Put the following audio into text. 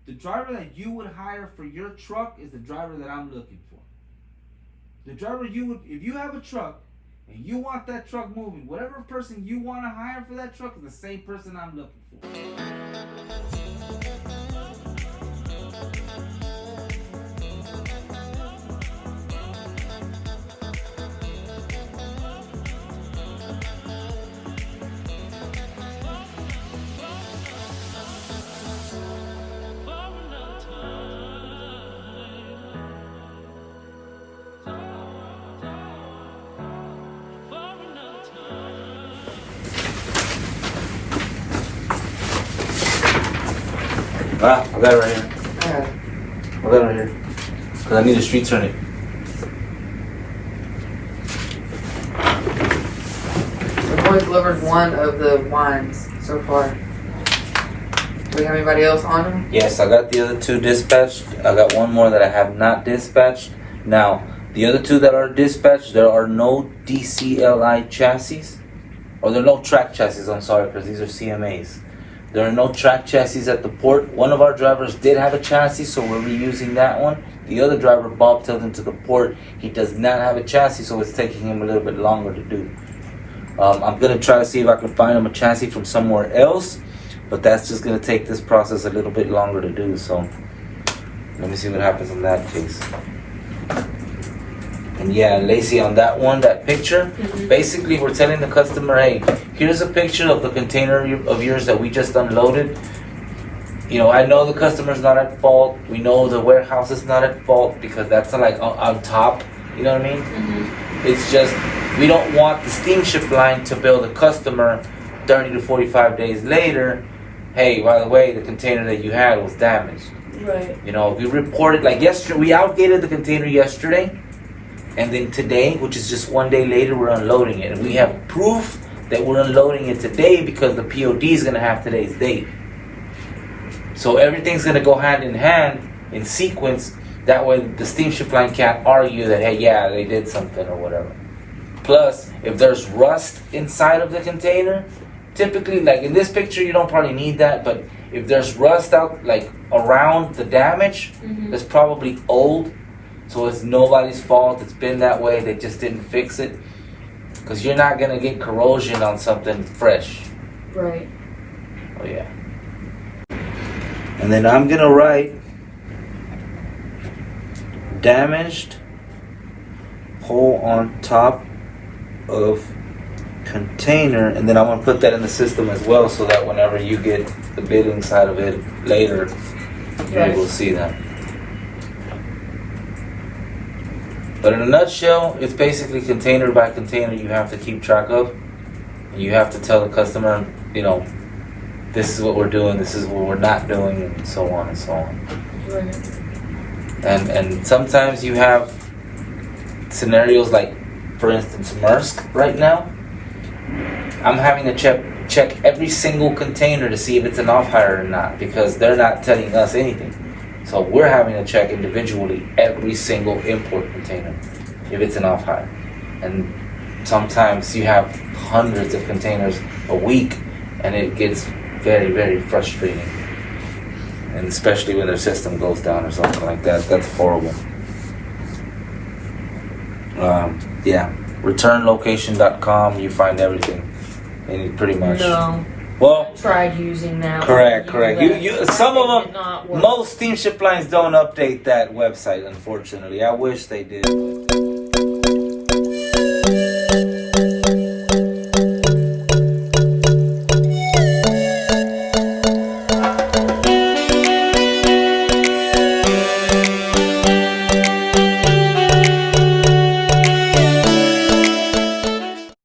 The driver that you would hire for your truck is the driver that I'm looking for. The driver if you have a truck and you want that truck moving, whatever person you want to hire for that truck is the same person I'm looking for. I got it right here. Okay. I got it right here. Because I need a street turning. We've only delivered one of the wines so far. Do we have anybody else on them? Yes, I got the other two dispatched. I got one more that I have not dispatched. Now, the other two that are dispatched, there are no DCLI chassis. Or there are no track chassis, I'm sorry, because these are CMAs. There are no track chassis at the port. One of our drivers did have a chassis, so we're reusing that one. The other driver, Bob, tailed into the port. He does not have a chassis, so it's taking him a little bit longer to do. I'm going to try to see if I can find him a chassis from somewhere else, but that's just going to take this process a little bit longer to do, so let me see what happens in that case. And yeah, Lacey, on that one, that picture, basically we're telling the customer, hey, here's a picture of the container of yours that we just unloaded. You know, I know the customer's not at fault. We know the warehouse is not at fault because that's like on top. You know what I mean? It's just, we don't want the steamship line to bill the customer 30 to 45 days later. Hey, by the way, the container that you had was damaged. Right. You know, we reported, like yesterday, we outgated the container yesterday. And then today, which is just one day later, we're unloading it. And we have proof that we're unloading it today because the POD is going to have today's date. So everything's going to go hand in hand, in sequence. That way the steamship line can't argue that, hey, yeah, they did something or whatever. Plus, if there's rust inside of the container, typically, like in this picture, you don't probably need that. But if there's rust out, like around the damage, that's probably old. So it's nobody's fault. It's been that way. They just didn't fix it. Because you're not going to get corrosion on something fresh. Right. Oh, yeah. And then I'm going to write damaged hole on top of container. And then I'm going to put that in the system as well so that whenever you get the billing side of it later, you're able to see that. But in a nutshell, it's basically container by container you have to keep track of. And you have to tell the customer, you know, this is what we're doing, this is what we're not doing, and so on and so on. Right. And sometimes you have scenarios like, for instance, Maersk right now. I'm having to check every single container to see if it's an off-hire or not because they're not telling us anything. So we're having to check individually every single import container if it's an off-hire. And sometimes you have hundreds of containers a week and it gets very, very frustrating. And especially when their system goes down or something like that. That's horrible. Yeah. Returnlocation.com, you find everything. And pretty much. No. Well, I tried using that. correct. You some of them, not work. most steamship lines don't update that website, unfortunately. I wish they did.